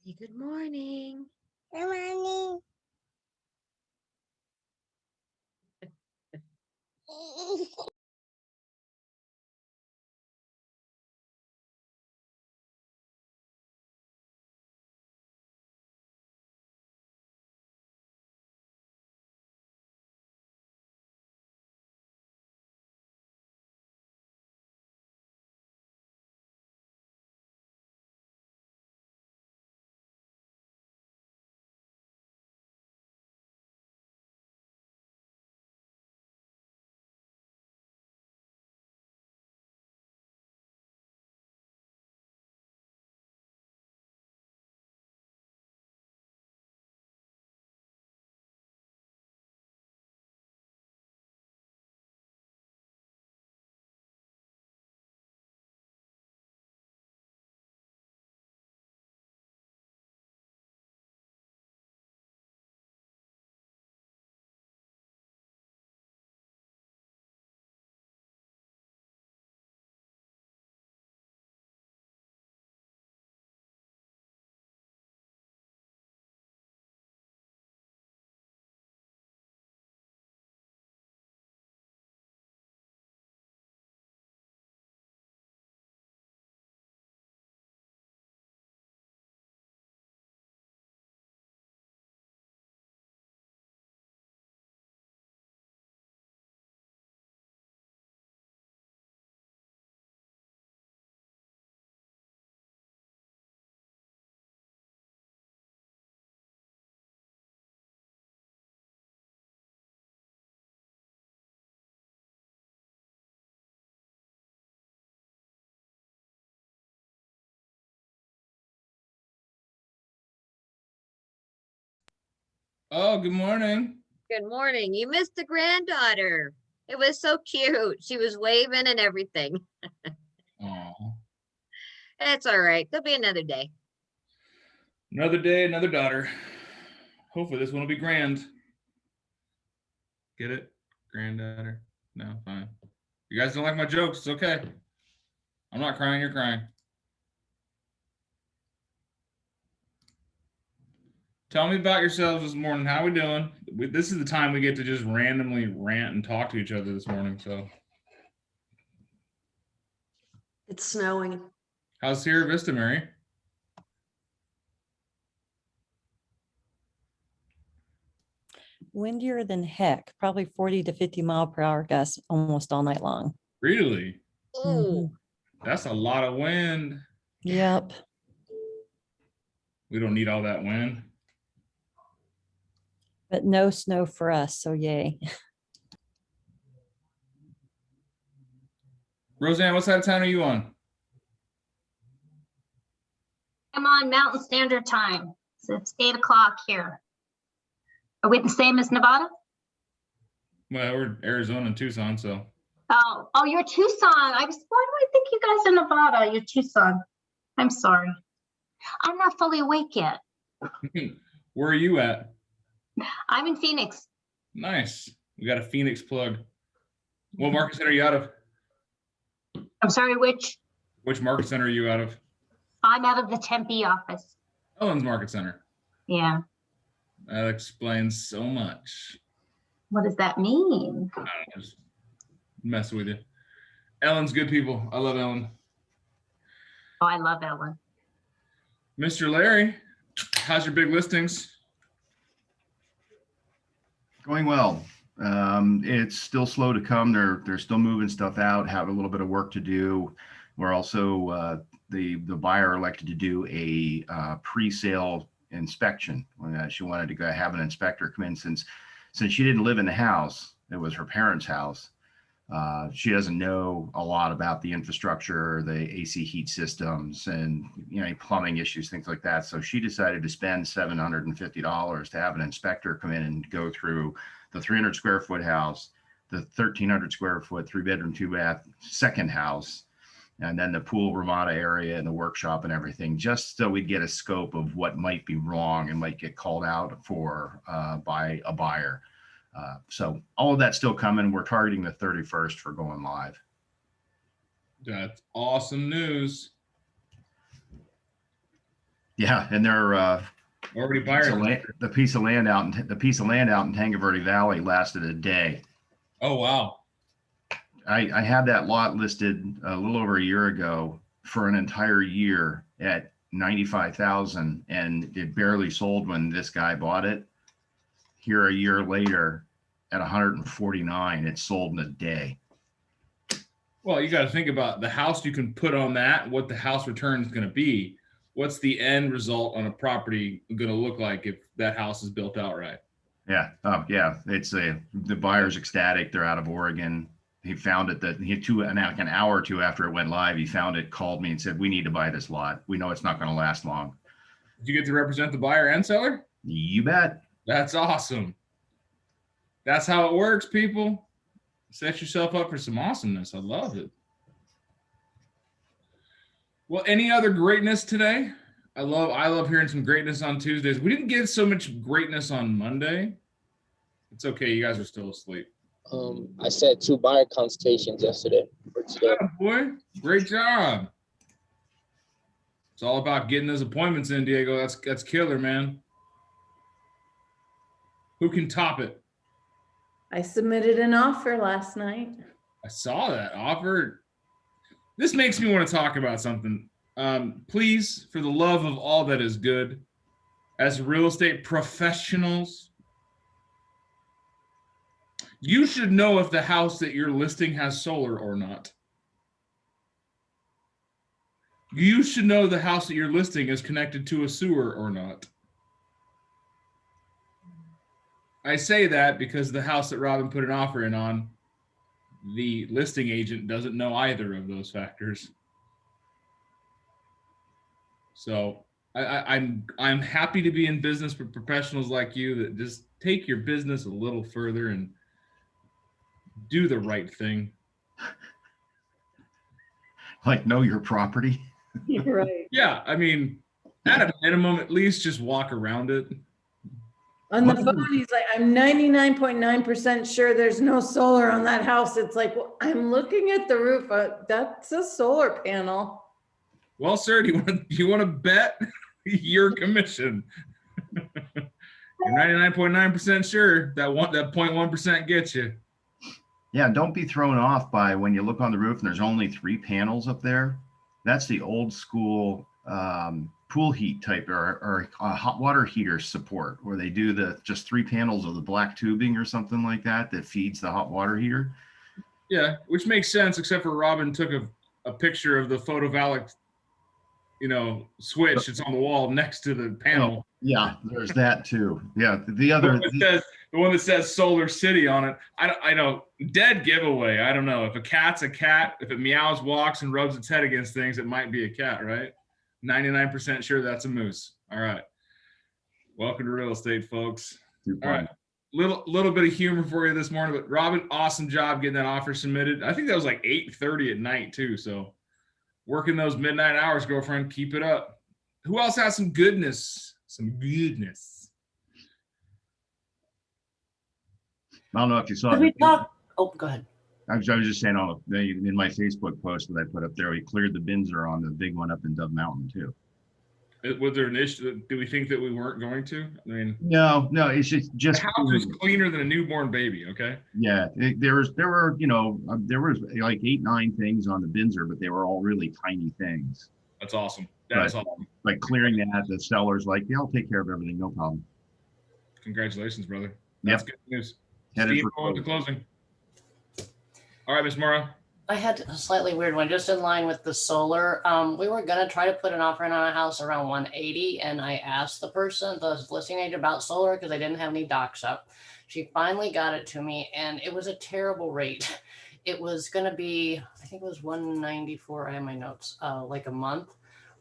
Say good morning. Good morning. Oh, good morning. Good morning. You missed the granddaughter. It was so cute. She was waving and everything. Oh, It's all right. There'll be another day. another day, another daughter. Hopefully this one will be grand. Get it? Granddaughter. No, fine. You guys don't like my jokes. It's okay. I'm not crying. You're crying. Tell me about yourselves this morning. How we doing? This is the time we get to just randomly rant and talk to each other this morning. So, It's snowing. how's Sierra Vista, Mary? Windier than heck, probably 40 to 50 mile per hour gusts almost all night long. Really? Ooh, That's a lot of wind. Yep. We don't need all that wind. But no snow for us, so yay. Roseanne, what side of town are you on? I'm on Mountain Standard Time, so it's 8 o'clock here. Are we the same as Nevada? Well, we're Arizona and Tucson, so. Oh, you're Tucson. Why do I think you guys are Nevada? You're Tucson. I'm sorry. I'm not fully awake yet. Where are you at? I'm in Phoenix. Nice. We got a Phoenix plug. What market center are you out of? I'm sorry, Which market center are you out of? I'm out of the Tempe office. Ellen's Market Center. Yeah. That explains so much. What does that mean? I don't know, just messing with you. Ellen's good people. I love Ellen. Oh, I love Ellen. Mr. Larry, how's your big listings? Going well. It's still slow to come. They're still moving stuff out, have a little bit of work to do. We're also the buyer elected to do a pre-sale inspection. She wanted to go have an inspector come in since she didn't live in the house. It was her parents' house. She doesn't know a lot about the infrastructure, the AC heat systems, and any plumbing issues, things like that. So she decided to spend $750 to have an inspector come in and go through the 300 square foot house, the 1,300 square foot 3-bedroom, 2-bath second house, and then the pool Ramada area and the workshop and everything, just so we get a scope of what might be wrong and might get called out for by a buyer. So all of that's still coming. We're targeting the 31st for going live. That's awesome news. Yeah, and they're Already piece buyers. of land, the piece of land out in Tanque Verde Valley lasted a day. Oh, wow. I had that lot listed a little over a year ago for an entire year at 95,000, and it barely sold when this guy bought it. Here a year later at 149, it sold in a day. Well, you got to think about the house you can put on that, what the house return is going to be. What's the end result on a property going to look like if that house is built out right? Yeah. Oh, yeah. The buyer's ecstatic. They're out of Oregon. He found it that he had an hour or two after it went live. He found it, called me and said, "We need to buy this lot. We know it's not going to last long." Did you get to represent the buyer and seller? You bet. That's awesome. That's how it works, people. Set yourself up for some awesomeness. I love it. Well, any other greatness today? I love hearing some greatness on Tuesdays. We didn't get so much greatness on Monday. It's okay. You guys are still asleep. I said 2 buyer consultations yesterday for today. Yeah, boy, great job. It's all about getting those appointments in, Diego. That's killer, man. Who can top it? I submitted an offer last night. I saw that offer. This makes me want to talk about something. Please, for the love of all that is good, as real estate professionals, you should know if the house that you're listing has solar or not. You should know the house that you're listing is connected to a sewer or not. I say that because the house that Robin put an offer in on, the listing agent doesn't know either of those factors. So I'm happy to be in business with professionals like you that just take your business a little further and do the right thing. Like, know your property. You're right. Yeah, I mean, at a minimum, at least just walk around it. On the phone, he's like, I'm 99.9% sure there's no solar on that house. It's like, well, I'm looking at the roof. That's a solar panel. Well, sir, do you want to bet your commission? You're 99.9% sure that 0.1% gets you. Yeah, don't be thrown off by when you look on the roof and there's only 3 panels up there. That's the old school pool heat type or hot water heater support, where they do just 3 panels of the black tubing or something like that feeds the hot water heater. Yeah, which makes sense, except for Robin took a picture of the photovoltaic, switch. It's on the wall next to the panel. Yeah, there's that too. Yeah, The one that says Solar City on it. I know, dead giveaway. I don't know. If a cat's a cat, if it meows, walks, and rubs its head against things, it might be a cat, right? 99% sure that's a moose. All right. Welcome to real estate, folks. All right. Little bit of humor for you this morning, but Robin, awesome job getting that offer submitted. I think that was like 8:30 at night too. So working those midnight hours, girlfriend, keep it up. Who else has some goodness? I don't know if you saw. Oh, go ahead. I was just saying, in my Facebook post that I put up there, we cleared the Binzer on the big one up in Dove Mountain too. Was there an issue? Do we think that we weren't going to? I mean, No, it's just the house was cleaner than a newborn baby. Okay. Yeah, there was like 8, 9 things on the Binzer, but they were all really tiny things. That's awesome. That's awesome. Like clearing that, the seller's like, yeah, I'll take care of everything, no problem. Congratulations, brother. That's good news. Headed Steve, for going to closing. All right, Miss Morrow. I had a slightly weird one, just in line with the solar. We were gonna try to put an offer in on a house around 180, and I asked the listing agent about solar because I didn't have any docs up. She finally got it to me, and it was a terrible rate. It was gonna be, I think it was 194. I have my notes, like a month,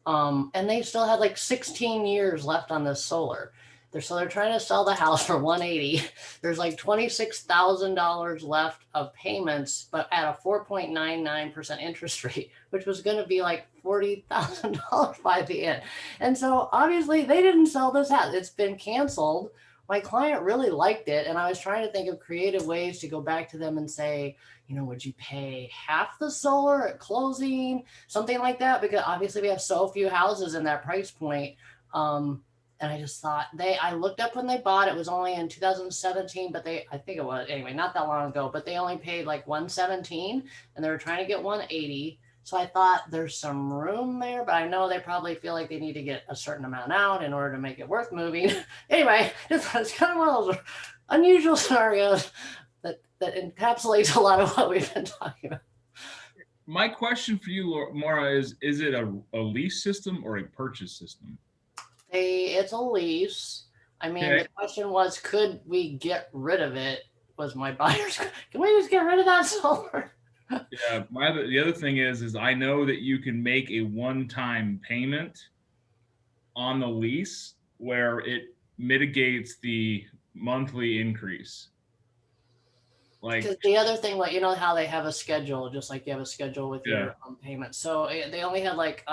and they still had like 16 years left on this solar. So they're trying to sell the house for 180. There's like $26,000 left of payments, but at a 4.99% interest rate, which was going to be like $40,000 by the end. And so obviously they didn't sell this house. It's been canceled. My client really liked it. And I was trying to think of creative ways to go back to them and say, would you pay half the solar at closing? Something like that, because obviously we have so few houses in that price point. And I just thought I looked up when they bought it was only in 2017, but I think it was anyway, not that long ago, but they only paid like 117 and they were trying to get 180. So I thought there's some room there, but I know they probably feel like they need to get a certain amount out in order to make it worth moving. Anyway, it's kind of one of those unusual scenarios that encapsulates a lot of what we've been talking about. My question for you, Maura, is it a lease system or a purchase system? It's a lease. I mean, Okay. The question was, could we get rid of it? Was my buyer's, can we just get rid of that solar? Yeah, the other thing is I know that you can make a one-time payment on the lease where it mitigates the monthly increase. Like, Because the other thing, like, you know how they have a schedule, just like you have a schedule with Yeah. your payments. So they only had like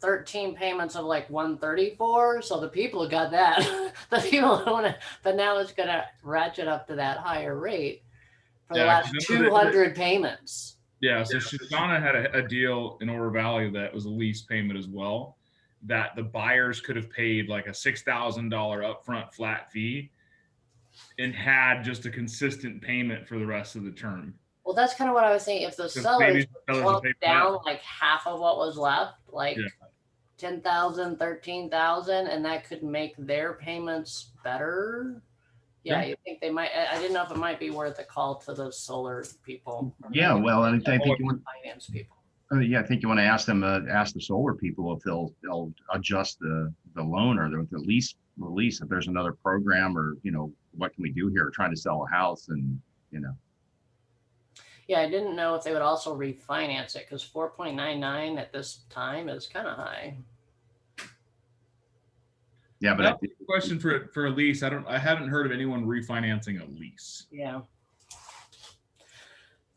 13 payments of like 134. So the people got that. The people don't want to, but now it's going to ratchet up to that higher rate for the Yeah, last 'cause remember 200 payments. yeah, so Shoshana had a deal in Order Valley that was a lease payment as well, that the buyers could have paid like a $6,000 upfront flat fee and had just a consistent payment for the rest of the term. Well, that's kind of what I was saying. If the So sellers maybe sellers will plunked pay for down that. like half of what was left, like Yeah. 10,000, 13,000, and that could make their payments better. Yeah, Yeah. you think they might? I didn't know if it might be worth a call to those solar people. or Yeah, maybe well, and I think you the want, finance people. yeah, I think you want to ask them, ask the solar people if they'll adjust the loan or the lease release, if there's another program or, what can we do here? Trying to sell a house and, Yeah, I didn't know if they would also refinance it because 4.99 at this time is kind of high. yeah, but That's a question for a lease. I haven't heard of anyone refinancing a lease. Yeah.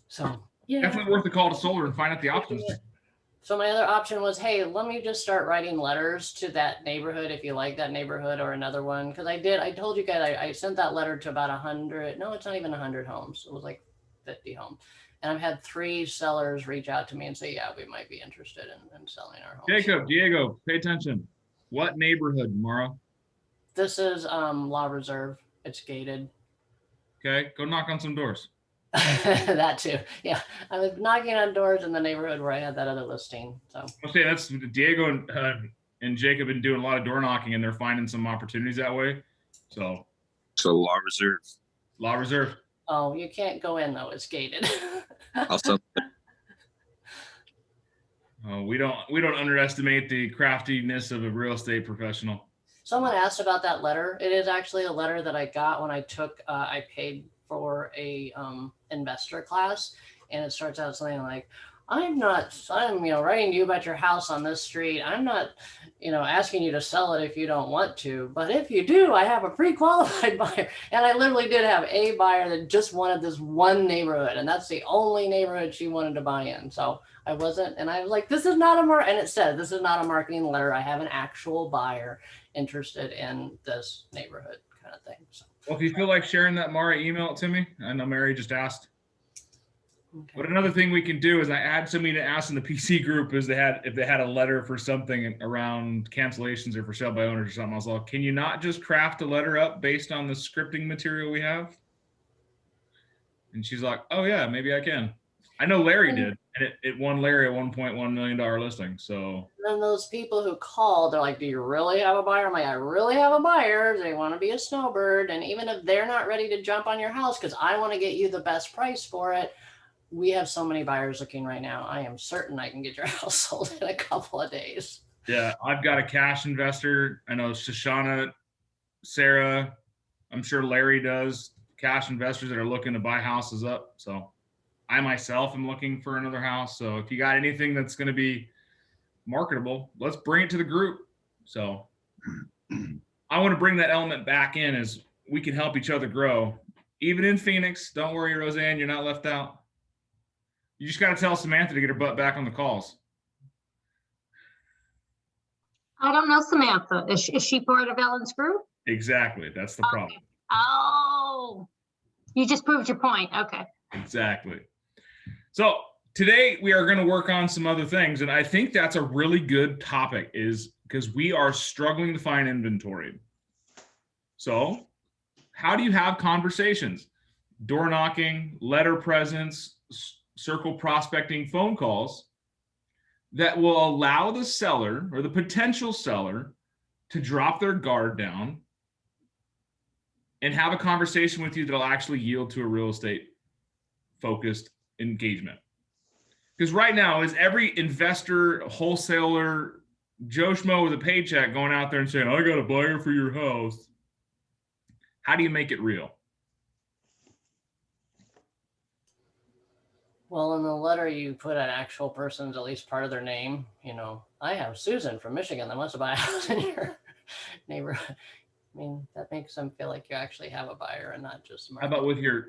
So yeah. Definitely worth the call to solar and find out the options. So my other option was, hey, let me just start writing letters to that neighborhood if you like that neighborhood or another one. Because I told you guys, I sent that letter to about 100. No, it's not even 100 homes. It was like 50 homes. And I've had 3 sellers reach out to me and say, yeah, we might be interested in selling our home. Diego, pay attention. What neighborhood, Mara? This is Law Reserve. It's gated. Okay, go knock on some doors. That too. Yeah. I was knocking on doors in the neighborhood where I had that other listing. So I'll say that's Diego and Jacob been doing a lot of door knocking and they're finding some opportunities that way. So Law Reserve. Law Reserve. oh, you can't go in though. It's gated. Also, We don't underestimate the craftiness of a real estate professional. Someone asked about that letter. It is actually a letter that I got when I paid for a investor class, and it starts out something like, I'm writing to you about your house on this street. I'm not, asking you to sell it if you don't want to, but if you do, I have a pre-qualified buyer. And I literally did have a buyer that just wanted this one neighborhood, and that's the only neighborhood she wanted to buy in. So I was like, this is not and it said, this is not a marketing letter. I have an actual buyer interested in this neighborhood kind of thing. So, Well, if you feel like sharing that, Mara, email it to me. I know Mary just asked. okay. But another thing we can do is I add somebody to ask in the PC group is if they had a letter for something around cancellations or for sale by owners or something. I was like, can you not just craft a letter up based on the scripting material we have? And she's like, oh yeah, maybe I can. I know Larry did, and it won Larry a $1.1 million listing. So then those people who called, they're like, do you really have a buyer? I'm like, I really have a buyer. They want to be a snowbird. And even if they're not ready to jump on your house, because I want to get you the best price for it, we have so many buyers looking right now. I am certain I can get your house sold in a couple of days. yeah, I've got a cash investor. I know Shoshana, Sarah, I'm sure Larry does, cash investors that are looking to buy houses up. So I myself am looking for another house. So if you got anything that's going to be marketable, let's bring it to the group. So I want to bring that element back in as we can help each other grow. Even in Phoenix, don't worry, Roseanne, you're not left out. You just got to tell Samantha to get her butt back on the calls. I don't know Samantha. Is she part of Ellen's group? Exactly. That's the problem. Oh, you just proved your point. Okay. Exactly. So today we are going to work on some other things, and I think that's a really good topic, is because we are struggling to find inventory. So how do you have conversations? Door knocking, letter presence, circle prospecting, phone calls that will allow the seller or the potential seller to drop their guard down and have a conversation with you that'll actually yield to a real estate focused engagement. Because right now is every investor, wholesaler, Joe Schmo with a paycheck going out there and saying, I got a buyer for your house. How do you make it real? Well, in the letter, you put an actual person's at least part of their name. You know, I have Susan from Michigan that wants to buy a house in your neighborhood. I mean, that makes them feel like you actually have a buyer and not just. How about with your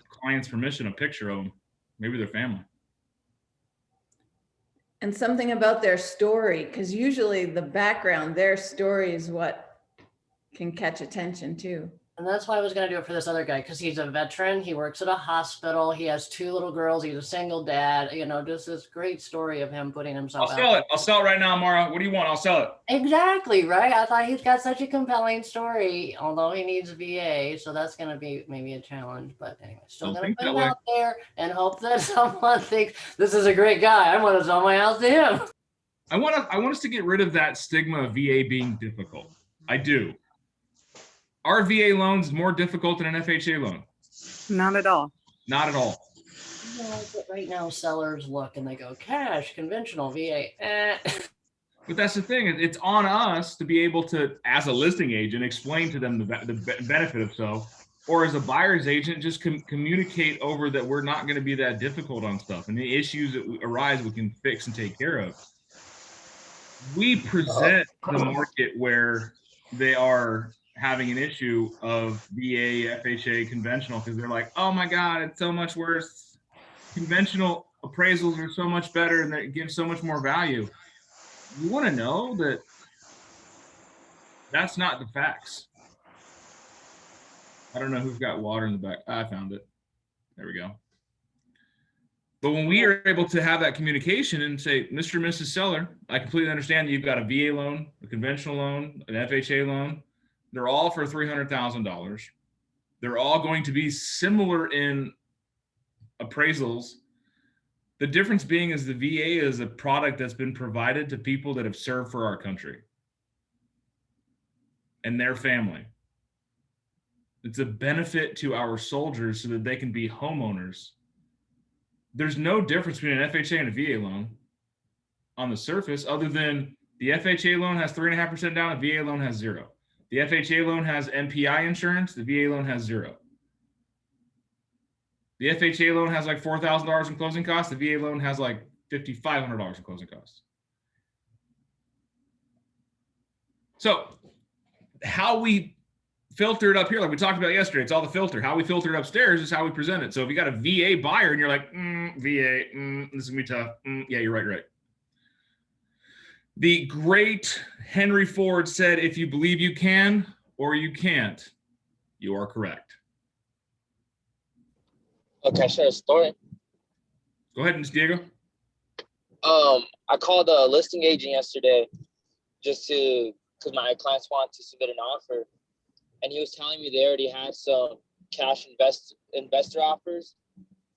client's permission, a picture of them, maybe their family? And something about their story, because usually the background, their story is what can catch attention too. And that's why I was going to do it for this other guy, because he's a veteran. He works at a hospital. He has 2 little girls. He's a single dad. You know, just this great story of him putting himself I'll sell out. it. I'll sell it right now, Mara. What do you want? I'll sell it. Exactly, right? I thought he's got such a compelling story, although he needs VA. So that's going to be maybe a challenge. But anyway, still Don't going to think put that him way. out there and hope that someone thinks this is a great guy. I want to sell my house to him. I want us to get rid of that stigma of VA being difficult. I do. Are VA loans more difficult than an FHA loan? Not at all. Not at all. You know, but right now, sellers look and they go, cash, conventional, VA. But that's the thing. It's on us to be able to, as a listing agent, explain to them the benefit of so, or as a buyer's agent, just communicate over that we're not going to be that difficult on stuff. And the issues that arise, we can fix and take care of. We present the market where they are having an issue of VA, FHA, conventional, because they're like, oh my God, it's so much worse. Conventional appraisals are so much better and they give so much more value. You want to know that that's not the facts. I don't know who's got water in the back. I found it. There we go. But when we are able to have that communication and say, Mr. and Mrs. Seller, I completely understand that you've got a VA loan, a conventional loan, an FHA loan. They're all for $300,000. They're all going to be similar in appraisals. The difference being is the VA is a product that's been provided to people that have served for our country and their family. It's a benefit to our soldiers so that they can be homeowners. There's no difference between an FHA and a VA loan on the surface, other than the FHA loan has 3.5% down, the VA loan has 0. The FHA loan has MPI insurance, the VA loan has 0. The FHA loan has like $4,000 in closing costs, the VA loan has like $5,500 in closing costs. So how we filter it up here, like we talked about yesterday, it's all the filter. How we filter it upstairs is how we present it. So if you got a VA buyer and you're like, VA, this is gonna be tough. Yeah, you're right. The great Henry Ford said, if you believe you can or you can't, you are correct. Okay, I share a story. Go ahead, Ms. Diego. I called a listing agent yesterday just because my clients want to submit an offer. And he was telling me they already had some cash investor offers,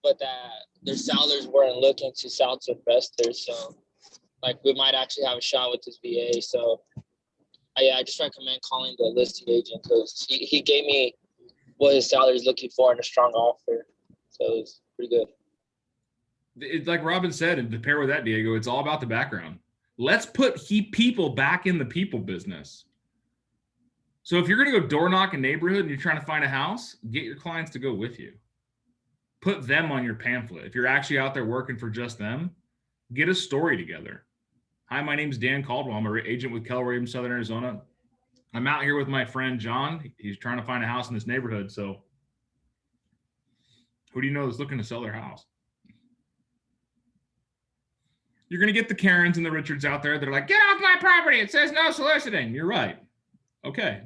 but that their sellers weren't looking to sell to investors. So like we might actually have a shot with this VA. So I just recommend calling the listing agent because he gave me what his seller is looking for in a strong offer. So it's pretty good. It's like Robin said, and to pair with that, Diego, it's all about the background. Let's put people back in the people business. So if you're going to go door knock a neighborhood and you're trying to find a house, get your clients to go with you. Put them on your pamphlet. If you're actually out there working for just them, get a story together. Hi, my name is Dan Caldwell. I'm an agent with Keller Williams, Southern Arizona. I'm out here with my friend John. He's trying to find a house in this neighborhood. So who do you know that's looking to sell their house? You're going to get the Karens and the Richards out there that are like, get off my property. It says no soliciting. You're right. Okay,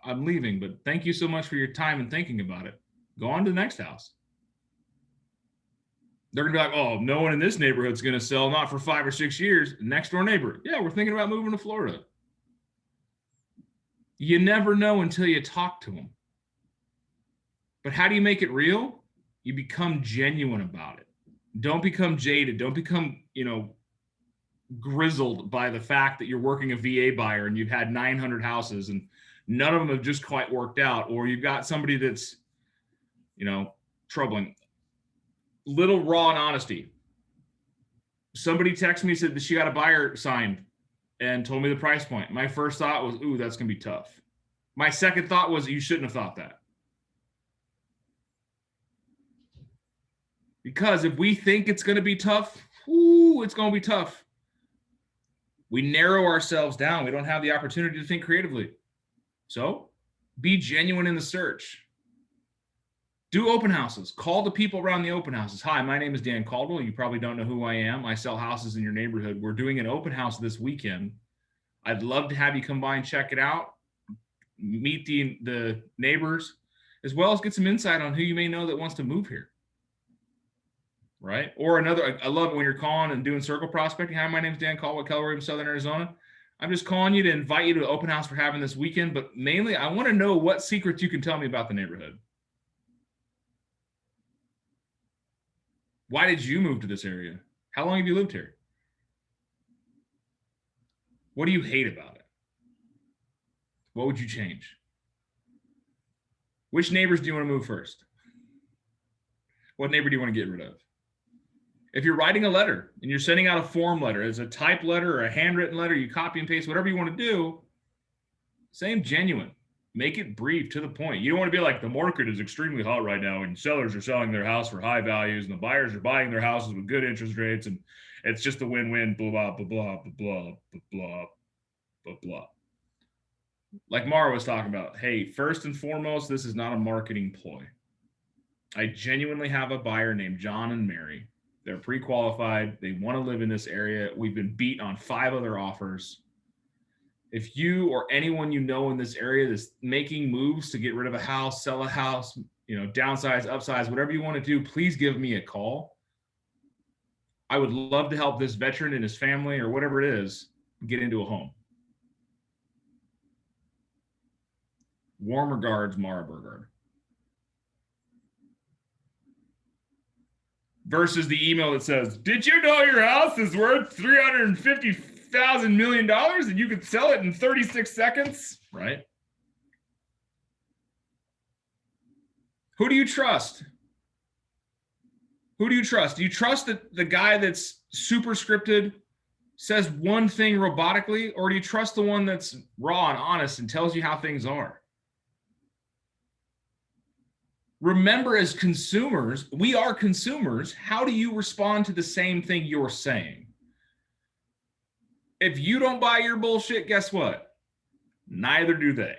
I'm leaving, but thank you so much for your time and thinking about it. Go on to the next house. They're gonna be like, oh, no one in this neighborhood's gonna sell, not for 5 or 6 years. Next door neighbor, yeah, we're thinking about moving to Florida. You never know until you talk to them. But how do you make it real? You become genuine about it. Don't become jaded. Don't become, grizzled by the fact that you're working a VA buyer and you've had 900 houses and none of them have just quite worked out, or you've got somebody that's, troubling. Little raw and honesty. Somebody texted me, said that she got a buyer signed and told me the price point. My first thought was, ooh, that's going to be tough. My second thought was, you shouldn't have thought that. Because if we think it's going to be tough, it's going to be tough. We narrow ourselves down. We don't have the opportunity to think creatively. So be genuine in the search. Do open houses. Call the people around the open houses. Hi, my name is Dan Caldwell. You probably don't know who I am. I sell houses in your neighborhood. We're doing an open house this weekend. I'd love to have you come by and check it out. Meet the neighbors, as well as get some insight on who you may know that wants to move here. Right? Or I love it when you're calling and doing circle prospecting. Hi, my name is Dan Caldwell, Keller Williams, Southern Arizona. I'm just calling you to invite you to an open house we're having this weekend, but mainly I want to know what secrets you can tell me about the neighborhood. Why did you move to this area? How long have you lived here? What do you hate about it? What would you change? Which neighbors do you want to move first? What neighbor do you want to get rid of? If you're writing a letter and you're sending out a form letter, as a typed letter or a handwritten letter, you copy and paste, whatever you want to do, same genuine. Make it brief, to the point. You don't want to be like, the market is extremely hot right now and sellers are selling their house for high values and the buyers are buying their houses with good interest rates and it's just a win-win, blah, blah, blah, blah, blah, blah, blah, blah, blah. Like Mara was talking about, hey, first and foremost, this is not a marketing ploy. I genuinely have a buyer named John and Mary. They're pre-qualified. They want to live in this area. We've been beat on 5 other offers. If you or anyone you know in this area is making moves to get rid of a house, sell a house, downsize, upsize, whatever you want to do, please give me a call. I would love to help this veteran and his family or whatever it is get into a home. Warm regards, Mara Burgard. Versus the email that says, did you know your house is worth $350,000 million and you could sell it in 36 seconds? Right? Who do you trust? Who do you trust? Do you trust that the guy that's super scripted says one thing robotically, or do you trust the one that's raw and honest and tells you how things are? Remember, as consumers, we are consumers. How do you respond to the same thing you're saying? If you don't buy your bullshit, guess what? Neither do they.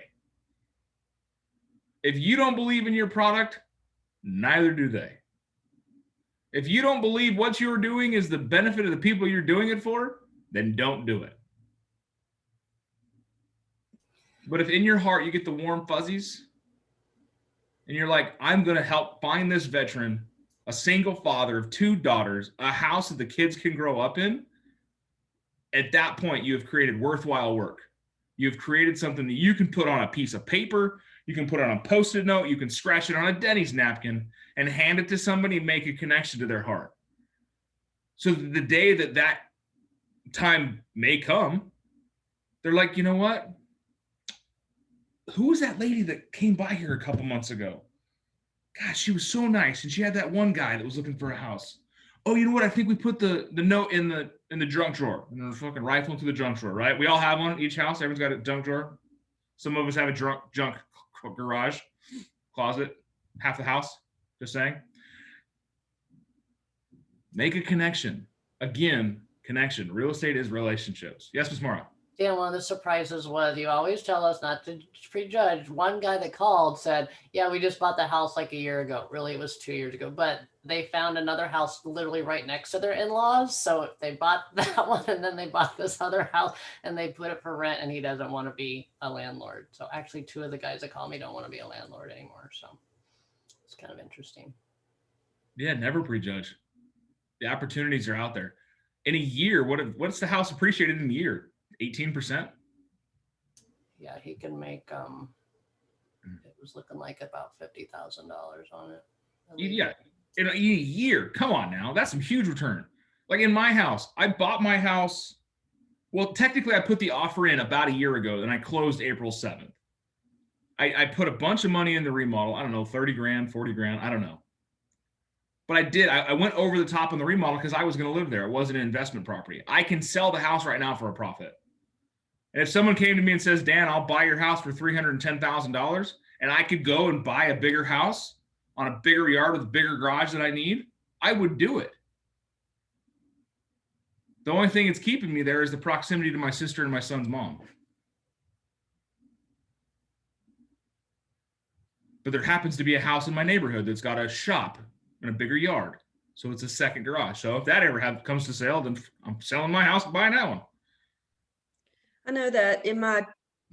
If you don't believe in your product, neither do they. If you don't believe what you're doing is the benefit of the people you're doing it for, then don't do it. But if in your heart you get the warm fuzzies, and you're like, I'm going to help find this veteran, a single father of 2 daughters, a house that the kids can grow up in, at that point, you have created worthwhile work. You've created something that you can put on a piece of paper, you can put it on a Post-it note, you can scratch it on a Denny's napkin and hand it to somebody and make a connection to their heart. So the day that time may come, they're like, you know what? Who was that lady that came by here a couple months ago? Gosh, she was so nice. And she had that one guy that was looking for a house. Oh, you know what? I think we put the note in the junk drawer. And the fucking rifle into the junk drawer, right? We all have one, each house. Everyone's got a junk drawer. Some of us have a junk garage, closet, half the house. Just saying. Make a connection. Again, connection. Real estate is relationships. Yes, Ms. Mara. Dan, one of the surprises was you always tell us not to prejudge. One guy that called said, yeah, we just bought the house like a year ago. Really, it was 2 years ago. But they found another house literally right next to their in-laws. So they bought that one and then they bought this other house and they put it for rent and he doesn't want to be a landlord. So actually 2 of the guys that call me don't want to be a landlord anymore. So it's kind of interesting. Yeah, never prejudge. The opportunities are out there. In a year, what's the house appreciated in a year? 18%? Yeah, he can make, it was looking like about $50,000 on it. Yeah, in a year. Come on now, that's some huge return. Like in my house, I bought my house. Well, technically, I put the offer in about a year ago, and I closed April 7th. I put a bunch of money in the remodel. I don't know, 30 grand, 40 grand. I don't know. But I did. I went over the top on the remodel because I was going to live there. It wasn't an investment property. I can sell the house right now for a profit. And if someone came to me and says, Dan, I'll buy your house for $310,000, and I could go and buy a bigger house on a bigger yard with a bigger garage that I need, I would do it. The only thing that's keeping me there is the proximity to my sister and my son's mom. But there happens to be a house in my neighborhood that's got a shop and a bigger yard. So it's a second garage. So if that ever comes to sale, then I'm selling my house and buying that one. I know that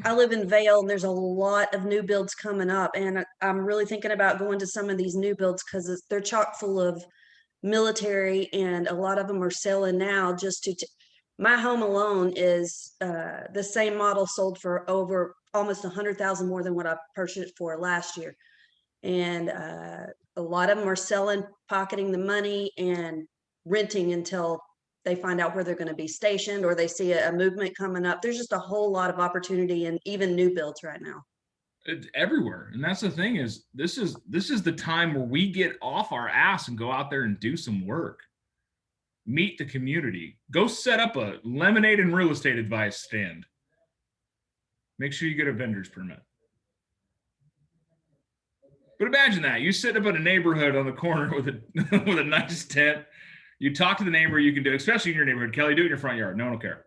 I live in Vale and there's a lot of new builds coming up, and I'm really thinking about going to some of these new builds because they're chock full of military, and a lot of them are selling now just to, my home alone is the same model sold for over almost 100,000 more than what I purchased for last year. And a lot of them are selling, pocketing the money and renting until they find out where they're going to be stationed, or they see a movement coming up. There's just a whole lot of opportunity in even new builds right now. It's everywhere. And that's the thing is this is the time where we get off our ass and go out there and do some work. Meet the community. Go set up a lemonade and real estate advice stand. Make sure you get a vendor's permit. But imagine that. You sit up in a neighborhood on the corner with a nice tent. You talk to the neighbor, you can do, especially in your neighborhood. Kelly, do it in your front yard. No one will care.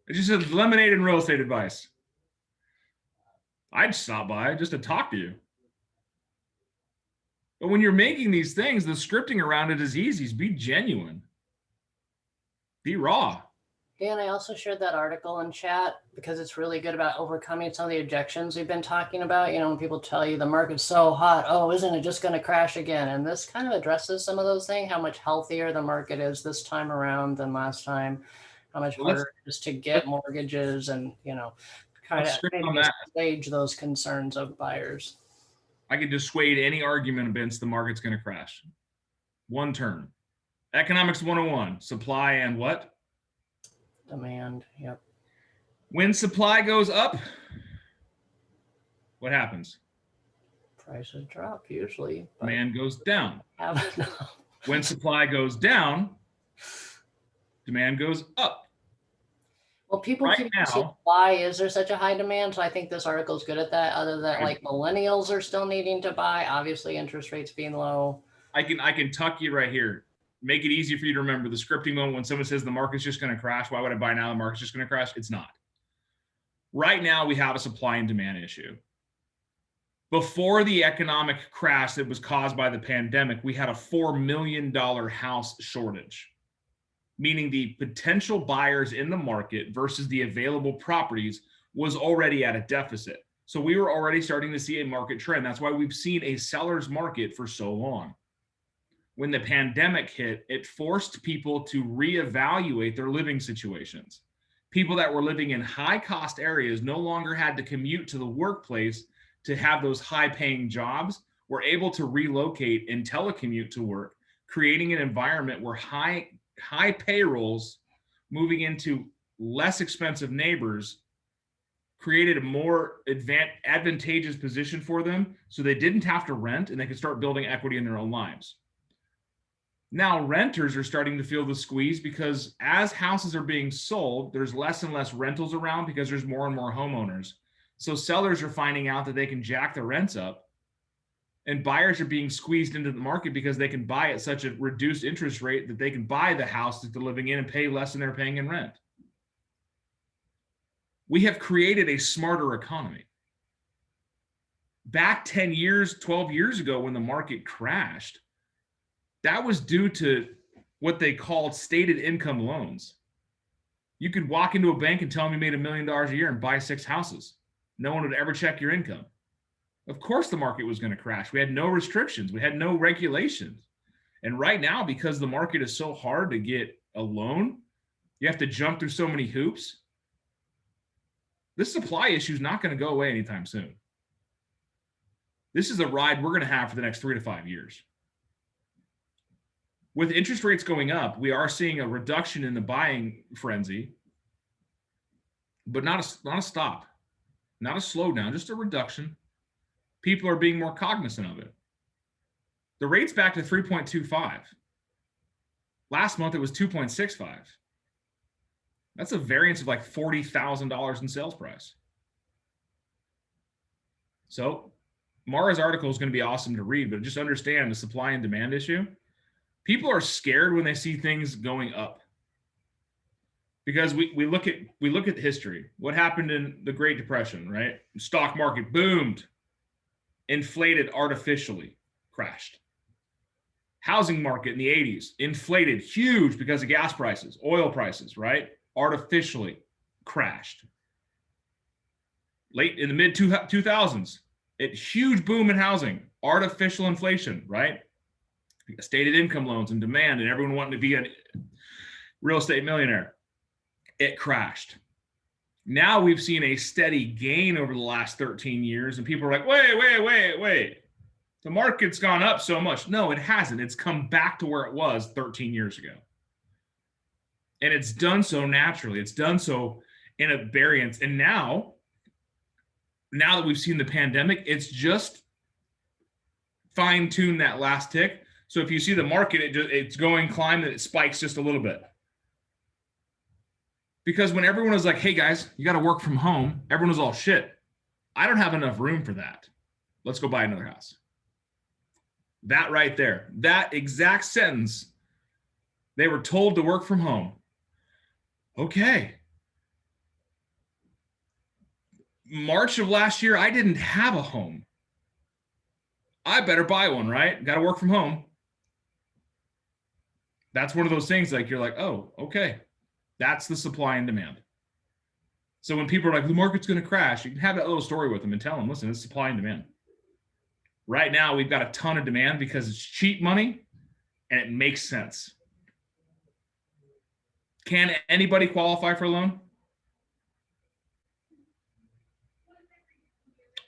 It's just a lemonade and real estate advice. I'd stop by just to talk to you. But when you're making these things, the scripting around it is easy. Be genuine. Be raw. Yeah, and I also shared that article in chat because it's really good about overcoming some of the objections we've been talking about. You know, when people tell you the market's so hot, oh, isn't it just going to crash again? And this kind of addresses some of those things, how much healthier the market is this time around than last time, how much harder it is to get mortgages, and, you know, kind of assuage those concerns of buyers. I can dissuade any argument against the market's going to crash. One term. Economics 101, supply and what? Demand. Yep. When supply goes up, what happens? Prices drop usually. Demand goes down. When supply goes down, demand goes up. Well, people keep asking, why is there such a high demand? So I think this article is good at that. Other than like millennials are still needing to buy, obviously interest rates being low. I can tuck you right here. Make it easy for you to remember the scripting moment when someone says the market's just going to crash. Why would I buy now? The market's just going to crash. It's not. Right now, we have a supply and demand issue. Before the economic crash that was caused by the pandemic, we had a $4 million house shortage, meaning the potential buyers in the market versus the available properties was already at a deficit. So we were already starting to see a market trend. That's why we've seen a seller's market for so long. When the pandemic hit, it forced people to reevaluate their living situations. People that were living in high cost areas no longer had to commute to the workplace to have those high paying jobs, were able to relocate and telecommute to work, creating an environment where high payrolls moving into less expensive neighbors created a more advantageous position for them, so they didn't have to rent and they could start building equity in their own lives. Now renters are starting to feel the squeeze because as houses are being sold, there's less and less rentals around because there's more and more homeowners. So sellers are finding out that they can jack the rents up, and buyers are being squeezed into the market because they can buy at such a reduced interest rate that they can buy the house that they're living in and pay less than they're paying in rent. We have created a smarter economy. Back 10 years, 12 years ago when the market crashed, that was due to what they called stated income loans. You could walk into a bank and tell them you made $1 million a year and buy 6 houses. No one would ever check your income. Of course the market was going to crash. We had no restrictions. We had no regulations. And right now, because the market is so hard to get a loan, you have to jump through so many hoops. This supply issue is not going to go away anytime soon. This is a ride we're going to have for the next 3 to 5 years. With interest rates going up, we are seeing a reduction in the buying frenzy, but not a stop, not a slowdown, just a reduction. People are being more cognizant of it. The rate's back to 3.25. Last month, it was 2.65. That's a variance of like $40,000 in sales price. So Mara's article is going to be awesome to read, but just understand the supply and demand issue. People are scared when they see things going up, because we look at history. What happened in the Great Depression, right? Stock market boomed, inflated artificially, crashed. Housing market in the 80s, inflated, huge because of gas prices, oil prices, right? Artificially crashed. Late in the mid 2000s, huge boom in housing, artificial inflation, right? Stated income loans and demand, and everyone wanting to be a real estate millionaire. It crashed. Now we've seen a steady gain over the last 13 years, and people are like, wait. The market's gone up so much. No, it hasn't. It's come back to where it was 13 years ago. And it's done so naturally. It's done so in a variance. And now that we've seen the pandemic, it's just fine-tuned that last tick. So if you see the market, it's going climb, and it spikes just a little bit. Because when everyone was like, hey guys, you got to work from home, everyone was all, shit, I don't have enough room for that. Let's go buy another house. That right there, that exact sentence, they were told to work from home. Okay. March of last year, I didn't have a home. I better buy one, right? Got to work from home. That's one of those things like you're like, oh, okay. That's the supply and demand. So when people are like, the market's going to crash, you can have that little story with them and tell them, listen, it's supply and demand. Right now, we've got a ton of demand because it's cheap money and it makes sense. Can anybody qualify for a loan?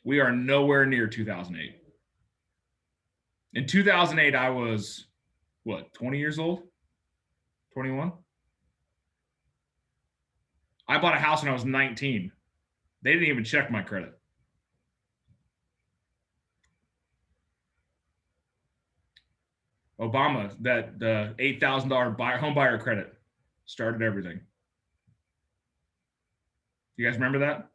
We are nowhere near 2008. In 2008, I was, 20 years old? 21? I bought a house when I was 19. They didn't even check my credit. Obama, the $8,000 home buyer credit started everything. You guys remember that?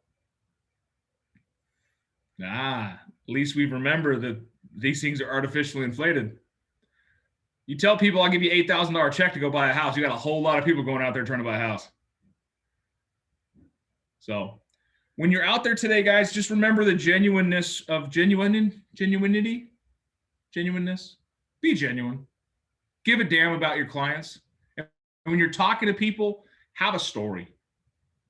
At least we remember that these things are artificially inflated. You tell people I'll give you $8,000 check to go buy a house. You got a whole lot of people going out there trying to buy a house. So when you're out there today, guys, just remember the genuineness of genuineness. Be genuine. Give a damn about your clients. And when you're talking to people, have a story.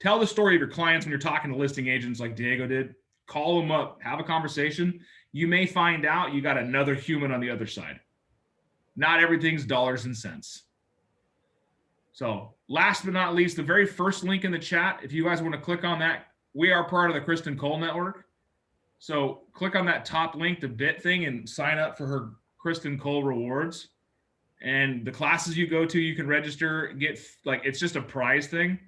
Tell the story of your clients when you're talking to listing agents like Diego did. Call them up, have a conversation. You may find out you got another human on the other side. Not everything's dollars and cents. So last but not least, the very first link in the chat, if you guys want to click on that, we are part of the Kristen Cole Network. So click on that top link, the bit thing, and sign up for her Kristen Cole rewards. And the classes you go to, you can register, it's just a prize thing.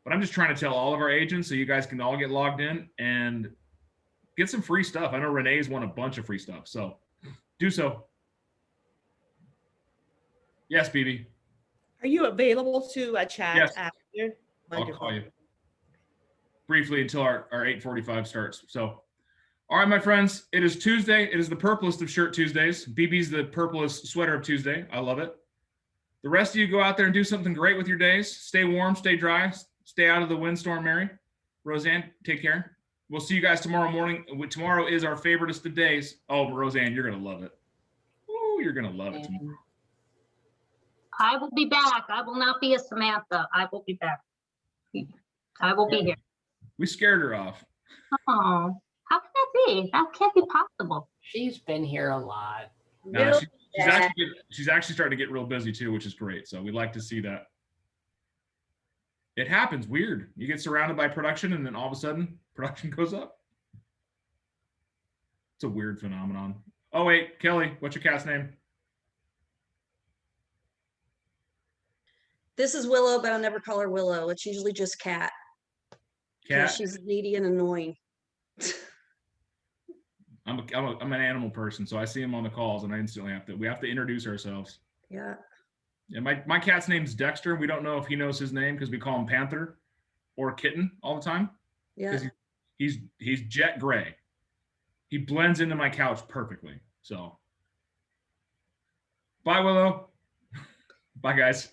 But I'm just trying to tell all of our agents so you guys can all get logged in and get some free stuff. I know Renee's won a bunch of free stuff, so do so. Yes, BB. Are you available to chat Yes. after? I'll Wonderful. call you briefly until our 8:45 starts. So, all right, my friends, it is Tuesday. It is the purplest of shirt Tuesdays. BB's the purplest sweater of Tuesday. I love it. The rest of you go out there and do something great with your days. Stay warm, stay dry, stay out of the windstorm, Mary. Roseanne, take care. We'll see you guys tomorrow morning. Tomorrow is our favoriteest of days. Oh, Roseanne, you're going to love it. Ooh, you're going to love it tomorrow. I will be back. I will not be a Samantha. I will be back. I will be here. We scared her off. Oh, how can that be? That can't be possible. She's been here a lot. No, Yeah. She's actually starting to get real busy too, which is great. So we'd like to see that. It happens weird. You get surrounded by production and then all of a sudden production goes up. It's a weird phenomenon. Oh wait, Kelly, what's your cat's name? This is Willow, but I never call her Willow. It's usually just Cat. Cat. She's needy and annoying. I'm an animal person, so I see him on the calls and I instantly we have to introduce ourselves. Yeah. Yeah, my cat's name's Dexter. We don't know if he knows his name because we call him Panther or Kitten all the time. Yeah. He's jet gray. He blends into my couch perfectly. So bye, Willow. Bye, guys.